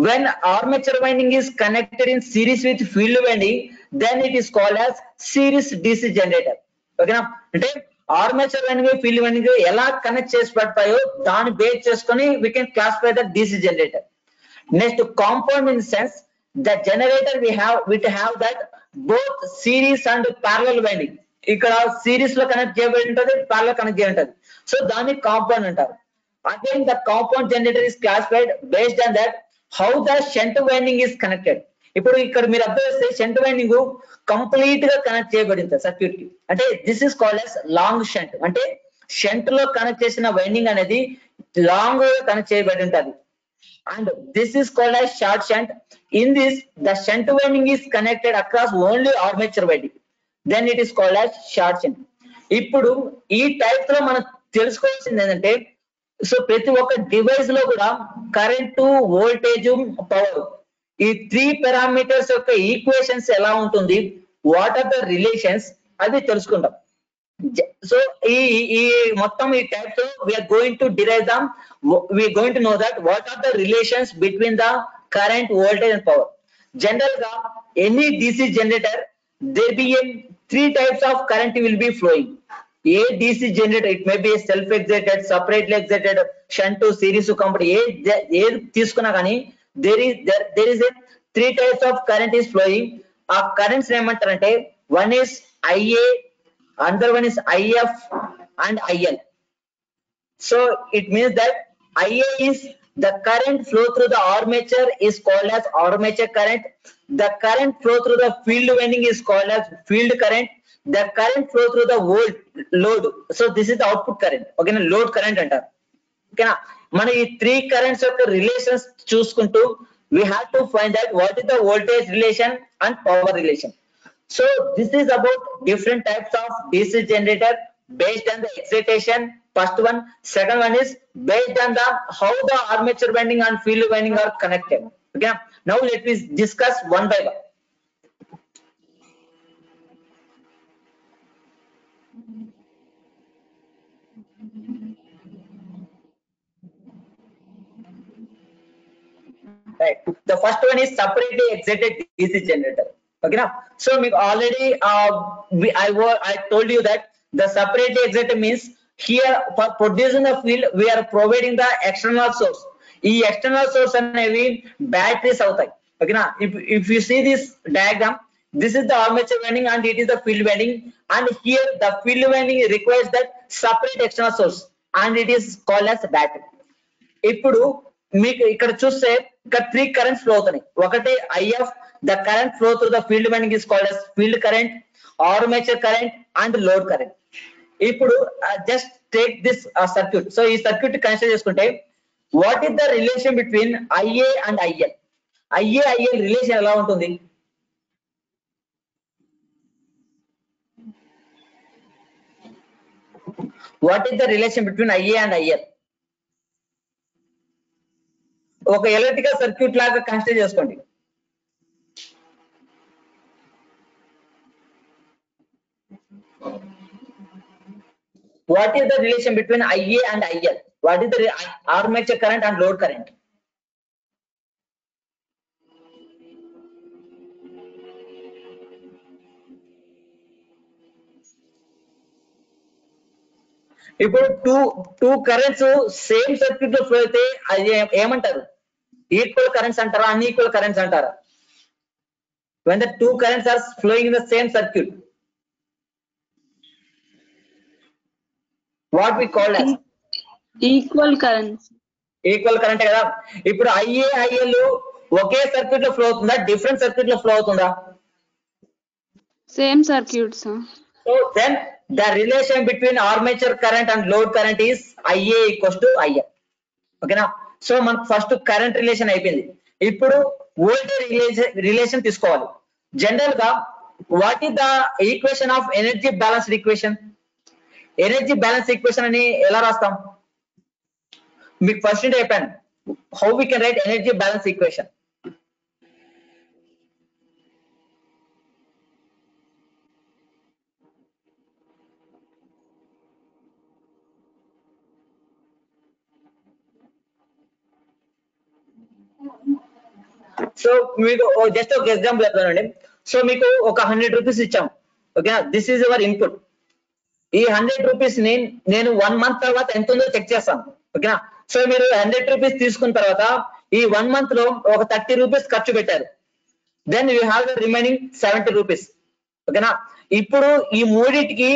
when armature winding is connected in series with field winding, then it is called as series DC generator. ఓకేనా. అంటే ఆర్మేచర్ వైండింగ్ ఫీల్డ్ వైండింగ్ ఎలా కనెక్ట్ చేసి పడతాయో దాన్ని బేస్ చేసుకొని we can classify the DC generator. Next, compound in sense the generator we have that both series and parallel winding. ఇక్కడ సిరీస్ లో కనెక్ట్ చేయబడి ఉంటుంది, parallel కనెక్ట్ చేయబడి ఉంటుంది. సో దాన్ని కాంపౌండ్ అంటారు. Again the compound generator is classified based on that how the shunt winding is connected. ఇప్పుడు ఇక్కడ మీరు అబ్జర్వ్ చేస్తే షంట్ వైండింగ్ కంప్లీట్ గా కనెక్ట్ చేయబడి ఉంటుంది సర్క్యూట్ కి, అంటే this is called as long shunt. అంటే షంట్ లో కనెక్ట్ చేసిన వైండింగ్ అనేది లాంగ్ గా కనెక్ట్ చేయబడి ఉంటుంది. And this is called as short shunt. In this the shunt winding is connected across only armature winding, then it is called as short shunt. ఇప్పుడు ఈ టైప్ లో మనం తెలుసుకోవాల్సింది ఏంటంటే సో ప్రతి ఒక్క డివైస్ లో కూడా కరెంటు, వోల్టేజ్, పవర్ ఈ 3 పారామీటర్స్ యొక్క ఈక్వేషన్స్ ఎలా ఉంటుంది, వాట్ ఆర్ ద రిలేషన్స్ అది తెలుసుకుంటాం. సో ఈ మొత్తం ఈ టైప్ లో we are going to derive them, we are going to know that what are the relations between the current, voltage and power. General గా any DC generator there be a 3 types of current will be flowing. A DC generator, it may be self excited, separately excited, shunt, series, company ఏ తీసుకున్నా కానీ there is a 3 types of current is flowing. ఆ కరెంట్స్ ఏమంటారంటే one is IA, another one is IF and IL. So it means that IA is the current flow through the armature is called as armature current. The current flow through the field winding is called as field current. The current flow through the load, so this is the output current. Okay na, load current antaru. Okay na, mana ee 3 currents యొక్క రిలేషన్స్ చూసుకుంటూ we have to find out what is the voltage relation and power relation. So this is about different types of DC generator based on the excitation. First one. Second one is based on the how the armature winding and field winding are connected. Okay, now let me discuss one by one. first one is separately excited DC generator. Okay now, so already I told you that the separately excited means here for producing the field we are providing the external source. ఈ external source అనేవి batteries అవుతాయి. Okay now, if you see this diagram, this is the armature winding and it is the field winding, and here the field winding requires that separate external source and it is called as battery. ఇప్పుడు మీకు ఇక్కడ చూస్తే ఇక్కడ 3 కరెంట్స్ ఫ్లో అవుతున్నాయి. ఒకటి IF, the current flow through the field winding is called as field current, armature current and load current. ఇప్పుడు just take this circuit. So ఈ సర్క్యూట్ కన్సిడర్ చేసుకుంటే what is the relation between IA and IL? IA-IL relation ఎలా ఉంటుంది? What is the relation between IA and IL? ఒక ఎలక్ట్రికల్ సర్క్యూట్ లాగా కన్సిడర్ చేసుకోండి. What is the relation between IA and IL? What is the armature current and load current? ఇప్పుడు టూ కరెంట్స్ సేమ్ సర్క్యూట్ లో ఫ్లో అయితే అది ఏమంటారు? ఈక్వల్ కరెంట్స్ అంటారా, అన్ఈక్వల్ కరెంట్స్ అంటారా? when the two currents are flowing in the same circuit, what we call as equal currents. Equal current కదా. ఇప్పుడు IA-IL ఒకే సర్క్యూట్ లో ఫ్లో అవుతుందా, డిఫరెంట్ సర్క్యూట్ లో ఫ్లో అవుతుందా? Same circuits. So then the relation between armature current and load current is IA equals to IL. Okay na, so మనకు ఫస్ట్ కరెంట్ రిలేషన్ అయిపోయింది. ఇప్పుడు వోల్టేజ్ రిలేషన్ తీసుకోవాలి. జనరల్ గా what is the equation of energy balanced equation? Energy balance equation అని ఎలా రాస్తాం? మీకు ఫస్ట్ చెప్పాను how we can write energy balance equation. So మీకు జస్ట్ ఒక ఎగ్జాంపుల్ చెప్తానండి. సో మీకు ఒక 100 రూపీస్ ఇచ్చాం. ఓకేనా, దిస్ ఈజ్ యువర్ ఇన్పుట్. ఈ 100 రూపీస్ ని నేను 1 మంత్ తర్వాత ఎంత ఉందో చెక్ చేస్తాను. ఓకేనా, సో మీరు 100 రూపీస్ తీసుకున్న తర్వాత ఈ 1 మంత్ లో ఒక 30 రూపీస్ ఖర్చు పెట్టారు. Then you have the remaining 70 rupees. ఓకేనా, ఇప్పుడు ఈ మూడింటికి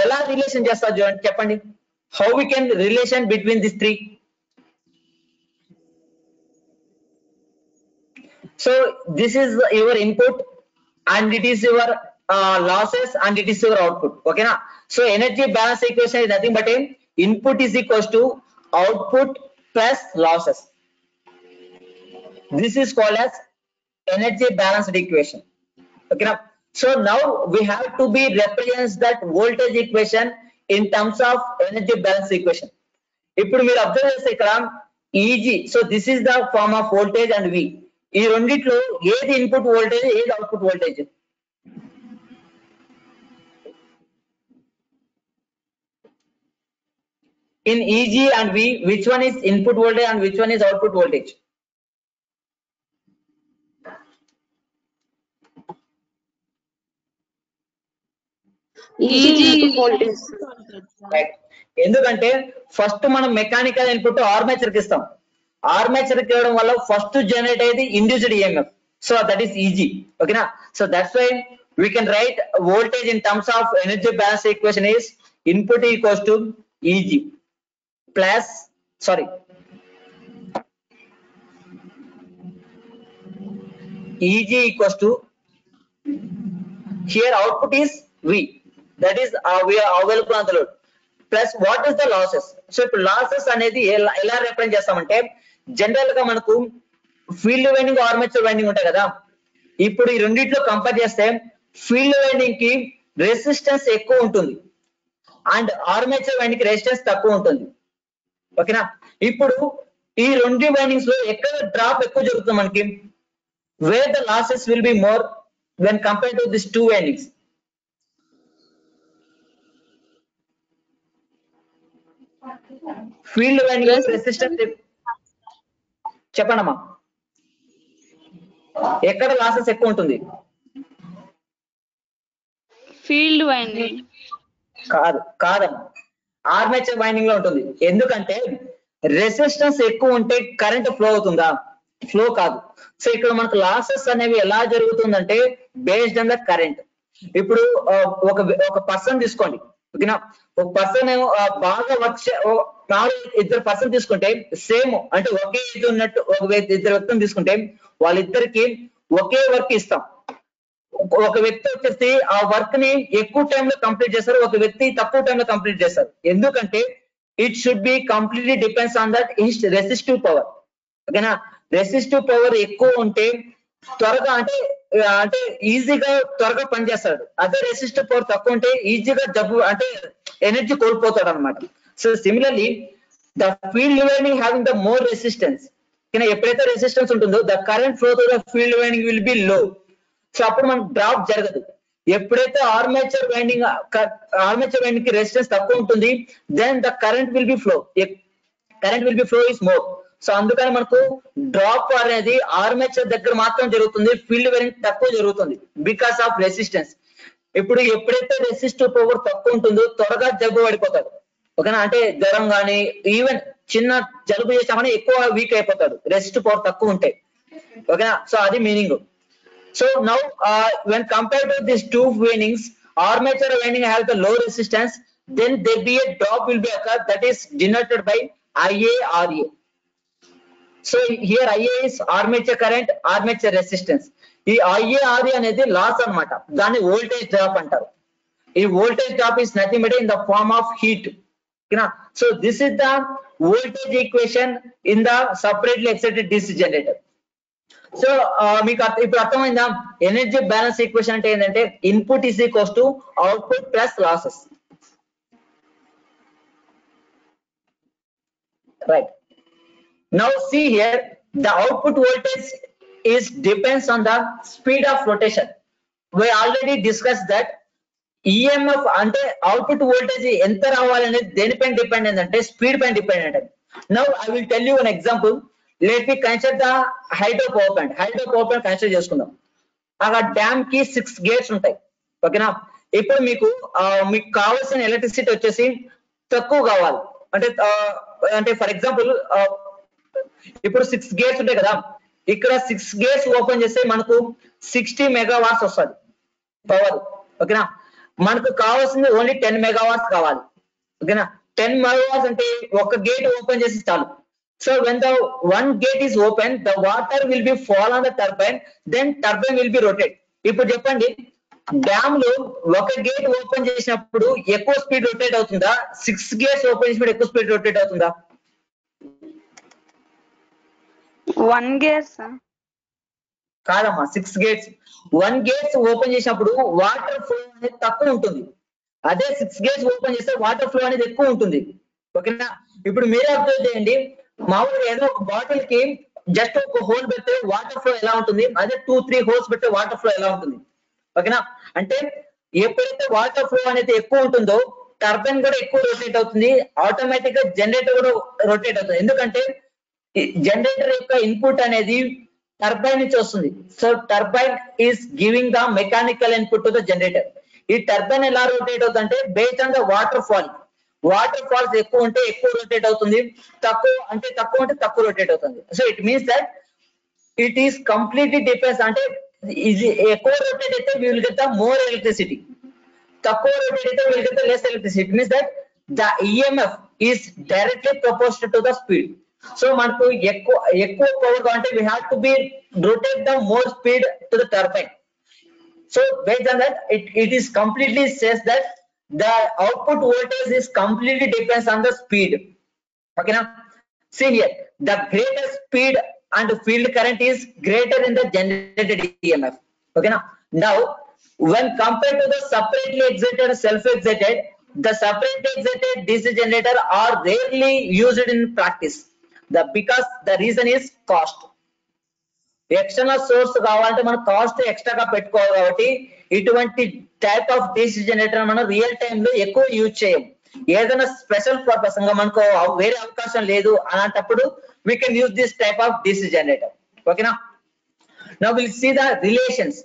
ఎలా రిలేషన్ చేస్తారు చూడండి, చెప్పండి. How we can relation between this three? So this is your input and it is your losses and it is your output. Okay na, so energy balance equation is nothing but a input is equals to output plus losses. This is called as energy balanced equation. Okay na, so now we have to be represent that voltage equation in terms of energy balance equation. ఇప్పుడు మీరు అబ్జర్వ్ చేస్తే ఇక్కడ EG, so this is the form of voltage and V. ఈ రెండిట్లో ఏది ఇన్పుట్ వోల్టేజ్, ఏది output voltage? In EG and V, which one is input voltage and which one is output voltage? EG voltage. Right. ఎందుకంటే ఫస్ట్ మనం మెకానికల్ ఇన్పుట్ ఆర్మేచర్ కి ఇస్తాం. ఆర్మేచర్ కి ఇవ్వడం వల్ల ఫస్ట్ జనరేట్ అయ్యేది induced EMF. So that is EG. ఓకేనా, so that's why we can write voltage in terms of energy balance equation is input equals to EG plus EG equals to, here output is V, that is we are available on the load, plus what is the losses. So ఇప్పుడు లాసెస్ అనేది ఎలా రిప్రజెంట్ చేస్తామంటే, జనరల్ గా మనకు ఫీల్డ్ వైండింగ్, ఆర్మేచర్ వైండింగ్ ఉంటాయి కదా. ఇప్పుడు ఈ రెండిట్లో కంపేర్ చేస్తే ఫీల్డ్ వైండింగ్ కి రెసిస్టెన్స్ ఎక్కువ ఉంటుంది అండ్ ఆర్మేచర్ వైండింగ్ కి రెసిస్టెన్స్ తక్కువ ఉంటుంది. ఓకేనా, ఇప్పుడు ఈ రెండు వైండింగ్స్ లో ఎక్కడ డ్రాప్ ఎక్కువ జరుగుతుంది మనకి? Wear the losses will be more when compare to this two windings? Field winding resistance చెప్పండమ్మా. ఎక్కడ లాసెస్ ఎక్కువ ఉంటుంది? Field winding. కాదమ్మా, ఆర్మేచర్ వైండింగ్ లో ఉంటుంది. ఎందుకంటే రెసిస్టెన్స్ ఎక్కువ ఉంటే కరెంట్ ఫ్లో అవుతుందా? ఫ్లో కాదు. సో ఇక్కడ మనకు లాసెస్ అనేవి ఎలా జరుగుతుందంటే బేస్డ్ ఆన్ ద కరెంట్. ఇప్పుడు ఒక పర్సన్ తీసుకోండి, ఓకేనా? ఒక పర్సన్ బాగా వర్క్ ఇద్దరు పర్సన్ తీసుకుంటే సేమ్ అంటే ఒకే ఏజ్ ఉన్నట్టు ఇద్దరు వ్యక్తులను తీసుకుంటే వాళ్ళిద్దరికి ఒకే వర్క్ ఇస్తాం. ఒక వ్యక్తి వచ్చేసి ఆ వర్క్ ని ఎక్కువ టైంలో కంప్లీట్ చేస్తారు, ఒక వ్యక్తి తక్కువ టైంలో కంప్లీట్ చేస్తారు. ఎందుకంటే it should be completely depends on that resistive power, ఓకేనా? రెసిస్టివ్ పవర్ ఎక్కువ ఉంటే త్వరగా అంటే ఈజీగా త్వరగా పనిచేస్తాడు. అదే రెసిస్టివ్ పవర్ తక్కువ ఉంటే ఈజీగా జబ్బు అంటే ఎనర్జీ కోల్పోతాడు అనమాట. So similarly the field winding having the more resistance, ఎప్పుడైతే రెసిస్టెన్స్ ఉంటుందో the current flow through the field winding will be లో. సో అప్పుడు మనకు డ్రాప్ జరగదు. ఎప్పుడైతే ఆర్మేచర్ వైండింగ్ కి రెసిస్టెన్స్ తక్కువ ఉంటుంది, then the current will be flow is more. So అందుకని మనకు డ్రాప్ అనేది ఆర్మేచర్ దగ్గర మాత్రం జరుగుతుంది, ఫీల్డ్ వైండింగ్ తక్కువ జరుగుతుంది బికాస్ ఆఫ్ రెసిస్టెన్స్. ఇప్పుడు ఎప్పుడైతే రెసిస్టివ్ పవర్ తక్కువ ఉంటుందో త్వరగా జబ్బు పడిపోతాడు, ఓకేనా? అంటే జ్వరం కానీ ఈవెన్ చిన్న జలుబు చేసామని ఎక్కువ వీక్ అయిపోతాడు రెసిస్టివ్ పవర్ తక్కువ ఉంటే, ఓకేనా? సో అది meaning. So now when compared to these two windings, armature winding has the low resistance, then there be a drop will be occur, that is denoted by IaRa. So here Ia is armature current, armature resistance. ఈ IaRa అనేది లాస్ అన్నమాట, దాన్ని వోల్టేజ్ డ్రాప్ అంటారు. ఈ voltage drop is nothing but in the form of heat, ఓకేనా? So this is the voltage equation in the separately excited DC generator. So మీకు ఇప్పుడు అర్థమైందా? ఎనర్జీ బ్యాలెన్స్ ఈక్వేషన్ అంటే ఏంటంటే input is equals to output plus losses, right? Now see here the output voltage is depends on the speed of rotation. We already discussed that EMF అంటే అవుట్పుట్ వోల్టేజ్ ఎంత రావాలనేది దేనిపైన డిపెండ్ అయిందంటే స్పీడ్ పైన డిపెండ్ అంటే. Now I will tell you one example. Let me consider the hydro power plant consider చేసుకుందాం. అక్కడ డ్యామ్ కి 6 గేట్స్ ఉంటాయి, ఓకేనా? ఇప్పుడు మీకు కావాల్సిన ఎలక్ట్రిసిటీ వచ్చేసి తక్కువ కావాలి అంటే ఫర్ ఎగ్జాంపుల్ ఇప్పుడు 6 గేట్స్ ఉంటాయి కదా, ఇక్కడ 6 గేట్స్ ఓపెన్ చేస్తే మనకు 60 మెగావాట్స్ వస్తుంది పవర్, ఓకేనా? మనకు కావాల్సింది ఓన్లీ 10 మెగావాట్స్ కావాలి, ఓకేనా? 10 మెగావాట్స్ అంటే ఒక గేట్ ఓపెన్ చేసి చాలు. So when the one gate is open, the water will be fall on the turbine, then turbine will be rotate. ఇప్పుడు చెప్పండి, డ్యామ్ లో ఒక గేట్ ఓపెన్ చేసినప్పుడు ఎక్కువ స్పీడ్ రొటేట్ అవుతుందా, 6 గేట్స్ ఓపెన్ చేసినప్పుడు ఎక్కువ స్పీడ్ రొటేట్ అవుతుందా? 1 గేట్స్ కాదమ్మా, 6 గేట్స్. 1 గేట్స్ ఓపెన్ చేసినప్పుడు వాటర్ ఫ్లో అనేది తక్కువ ఉంటుంది, అదే 6 గేట్స్ ఓపెన్ చేస్తే వాటర్ ఫ్లో అనేది ఎక్కువ ఉంటుంది, ఓకేనా? ఇప్పుడు మీరే అబ్జర్వ్ చేయండి, మామూలుగా ఏదో ఒక బాటిల్ కి జస్ట్ ఒక హోల్ పెడితే వాటర్ ఫ్లో ఎలా ఉంటుంది, అదే 2-3 హోల్స్ పెడితే వాటర్ ఫ్లో ఎలా ఉంటుంది, ఓకేనా? అంటే ఎప్పుడైతే వాటర్ ఫ్లో అనేది ఎక్కువ ఉంటుందో టర్బైన్ కూడా ఎక్కువ రొటేట్ అవుతుంది, ఆటోమేటిక్ గా జనరేటర్ కూడా రొటేట్ అవుతుంది. ఎందుకంటే జనరేటర్ యొక్క ఇన్పుట్ అనేది టర్బైన్ నుంచి వస్తుంది. So turbine is giving the mechanical input to the generator. ఈ టర్బైన్ ఎలా రొటేట్ అవుతుంది అంటే based on the water falls ఎక్కువ ఉంటే ఎక్కువ రొటేట్ అవుతుంది, తక్కువ అంటే తక్కువ రొటేట్ అవుతుంది. So it means that it is completely depends అంటే ఎక్కువ రొటేట్ అయితే we will get the more electricity, తక్కువ రొటేట్ అయితే we will get the less electricity. It means that the EMF is directly proportional to the speed. So మనకు ఎక్కువ పవర్ అంటే we have to be rotate the more speed to the turbine. So based on that it is completely says that the output voltage is completely depends on the speed, okay now? See here, the greater speed and field current is greater in the generated EMF, okay now when compared to the separately excited self-excited, the separately excited DC generator are rarely used in practice, because the reason is cost. External source కావాలంటే మనం కాస్ట్ ఎక్స్ట్రాగా పెట్టుకోవాలి, కాబట్టి ఇటువంటి టైప్ ఆఫ్ డీసీ జనరేటర్ మనం రియల్ టైమ్ లో ఎక్కువ యూజ్ చేయం. ఏదైనా స్పెషల్ పర్పస్ గా మనకు వేరే అవకాశం లేదు అలాంటప్పుడు we can use this type of DC generator, ఓకేనా? Now we'll see the relations.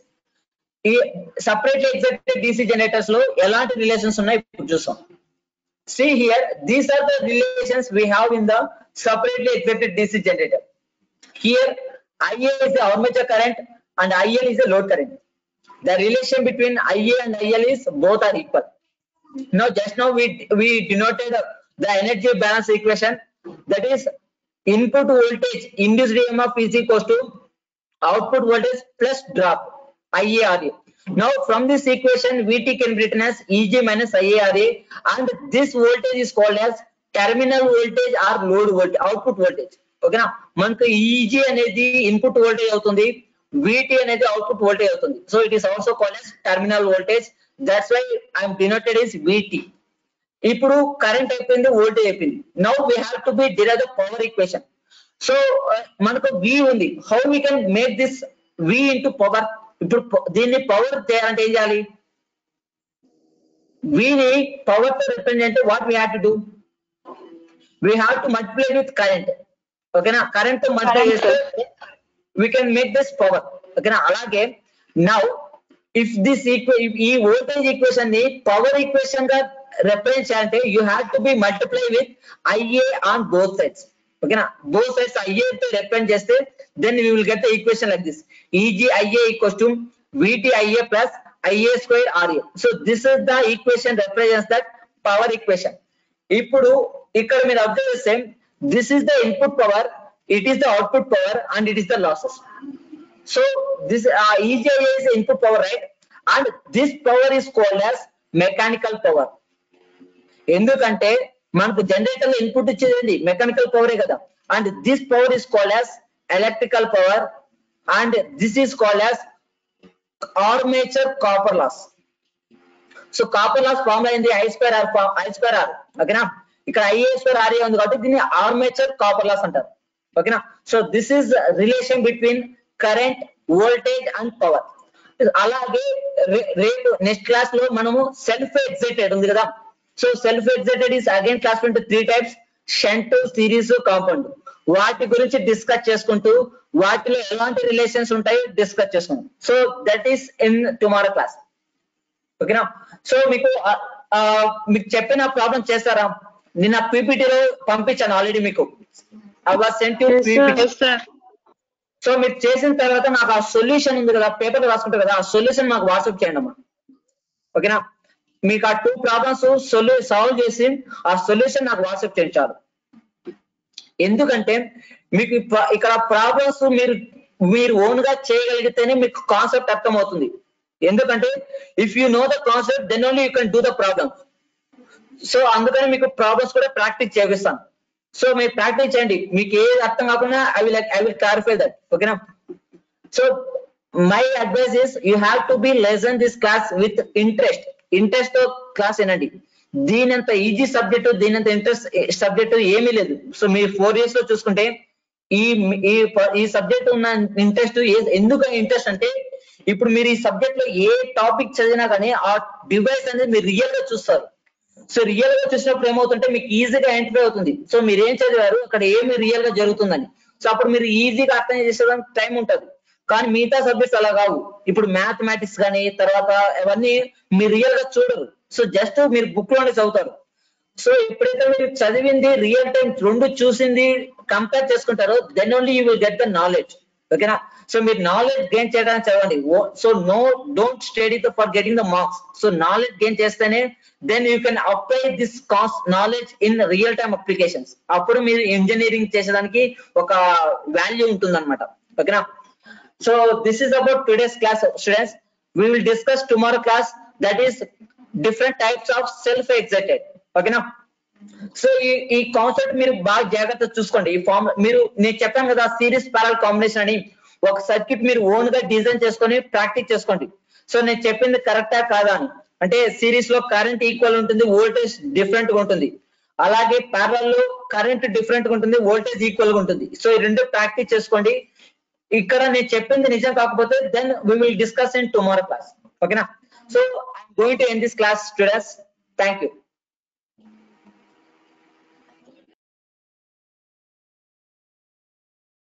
Separately excited DC generators లో ఎలాంటి రిలేషన్స్ ఉన్నాయి ఇప్పుడు చూసాం. See here, these are the relations we have in the separately excited DC generator. Here IA is the armature current and IL is the load current. The relation between IA and IL is both are equal. Now just now we denoted the energy balance equation, that is input voltage induced EMF is equals to output voltage plus drop IARA. Now from this equation VT can be written as EG minus IARA, and this voltage is called as terminal voltage or load voltage, output voltage. Okay na, మనకు EG అనేది ఇన్పుట్ వోల్టేజ్ అవుతుంది, VT అనేది అవుట్పుట్ వోల్టేజ్ అవుతుంది. So it is also called as terminal voltage. That's why I am denoted as VT. ఇప్పుడు కరెంట్ అయిపోయింది, వోల్టేజ్ అయిపోయింది. Now we have to be derive the power equation. So మనకు V ఉంది, how we can make this V into power. ఇప్పుడు దీన్ని పవర్ చేయాలంటే ఏం చేయాలి? V ని పవర్ తో represent what we have to do, we have to multiply with current. ఓకేనా, కరెంట్ తో మల్టిప్లై చేస్తే we can make this power. ఓకేనా, అలాగే నౌ ఇఫ్ దిస్ ఈ వోల్టేజ్ ఈక్వేషన్ ని పవర్ ఈక్వేషన్ గా రిప్రజెంట్ చేయాలంటే you have to B multiply with IA on both sides. ఓకేనా, బోత్ సైడ్స్ IA తో రిప్రజెంట్ చేస్తే then we will get the equation like this: EG IA equals to VT IA plus IA square RA. So this is the equation represents that power equation. ఇప్పుడు ఇక్కడ మీరు అబ్జర్వ్ చేస్తే this is the input power, it is the output power, and it is the losses. So this EGIA is the input power, right? And this power is called as mechanical power. ఎందుకంటే మనకు జనరేటర్ లో ఇన్పుట్ ఇచ్చేది మెకానికల్ పవరే కదా. And this power is called as electrical power, and this is called as armature copper loss. So copper loss formula ఏంది? I square R. ఓకేనా, ఇక్కడ IA square RA ఉంది కాబట్టి దీన్ని ఆర్మేచర్ కాపర్ లాస్ అంటారు. ఓకేనా, so this is relation between current, voltage and power. అలాగే రేపు నెక్స్ట్ క్లాస్ లో మనము సెల్ఫ్ ఎగ్జైటెడ్ ఉంది కదా. So self excited is again class 3 types: shunt, series, compound. వాటి గురించి డిస్కస్ చేసుకుంటూ వాటిలో ఎలాంటి రిలేషన్స్ ఉంటాయి డిస్కస్ చేసుకుంటాం. So that is in tomorrow class. ఓకేనా, సో మీకు చెప్పిన ప్రాబ్లం చేస్తారా? నిన్న పీపీటీలో పంపించాను ఆల్రెడీ మీకు. I was sent you PPT. So మీరు చేసిన తర్వాత నాకు ఆ సొల్యూషన్ ఉంది కదా, పేపర్ రాసుకుంటారు కదా, ఆ సొల్యూషన్ మాకు వాట్సాప్ చేయండి అమ్మా. ఓకేనా, మీకు ఆ 2 ప్రాబ్లమ్స్ సాల్వ్ చేసి ఆ సొల్యూషన్ నాకు వాట్సాప్ చేయండి చాలు. ఎందుకంటే మీకు ఇక్కడ ప్రాబ్లమ్స్ మీరు ఓన్ గా చేయగలిగితేనే మీకు కాన్సెప్ట్ అర్థం అవుతుంది. ఎందుకంటే if you know the concept then only you can do the problem. So అందుకని మీకు ప్రాబ్లమ్స్ కూడా ప్రాక్టీస్ చేపిస్తాను. సో మీరు ప్రాక్టీస్ చేయండి, మీకు ఏది అర్థం కాకుండా ఐ విల్ క్లారిఫై దట్. ఓకేనా, so my advice is you have to B lesson this class with interest తో క్లాస్ వినండి. దీనంత ఈజీ సబ్జెక్టు, దీనంత ఇంట్రెస్ట్ సబ్జెక్టు ఏమీ లేదు. సో మీరు 4 years లో చూసుకుంటే ఈ సబ్జెక్ట్ ఉన్న ఇంట్రెస్ట్ ఎందుకు ఇంట్రెస్ట్ అంటే ఇప్పుడు మీరు ఈ సబ్జెక్ట్ లో ఏ టాపిక్ చదివినా కానీ ఆ డివైస్ అనేది మీరు రియల్ గా చూస్తారు. సో రియల్ గా చూసినప్పుడు ఏమవుతుంటే మీకు ఈజీగా ఐడెంటిఫై అవుతుంది. సో మీరు ఏం చదివారు, అక్కడ ఏమి రియల్ గా జరుగుతుందని. సో అప్పుడు మీరు ఈజీగా అర్థం చేసేదానికి టైం ఉంటుంది. కానీ మిగతా సబ్జెక్ట్స్ అలా కావు. ఇప్పుడు మ్యాథమెటిక్స్ కానీ తర్వాత అవన్నీ మీరు రియల్ గా చూడరు. సో జస్ట్ మీరు బుక్ లోనే చదువుతారు. సో ఎప్పుడైతే మీరు చదివింది రియల్ టైం 2 చూసింది కంపేర్ చేసుకుంటారో then only you will get the knowledge. ఓకేనా, సో మీరు నాలెడ్జ్ గెయిన్ చేయడానికి చదవండి. So don't study for getting the marks. So knowledge gain చేస్తేనే then you can apply this knowledge in real time applications. అప్పుడు మీరు ఇంజనీరింగ్ చేసేదానికి ఒక వాల్యూ ఉంటుంది అనమాట. ఓకేనా, so this is about today's class students. We will discuss tomorrow class, that is different types of self excited. ఓకేనా, సో ఈ కాన్సెప్ట్ మీరు బాగా జాగ్రత్తగా చూసుకోండి. ఈ ఫార్మ్ మీరు నేను చెప్పాను కదా సిరీస్ ప్యారల్ కాంబినేషన్ అని, ఒక సర్క్యూట్ మీరు ఓన్ గా డిజైన్ చేసుకొని ప్రాక్టీస్ చేసుకోండి. సో నేను చెప్పింది కరెక్టా కాదా అని. అంటే సిరీస్ లో కరెంట్ ఈక్వల్ ఉంటుంది, వోల్టేజ్ డిఫరెంట్ గా ఉంటుంది. అలాగే ప్యారల్ లో కరెంట్ డిఫరెంట్ గా ఉంటుంది, వోల్టేజ్ ఈక్వల్ గా ఉంటుంది. సో ఈ 2 ప్రాక్టీస్ చేసుకోండి. ఇక్కడ నేను చెప్పింది నిజం కాకపోతే then we will discuss in tomorrow class. ఓకేనా, so I'm going to end this class students. Thank you.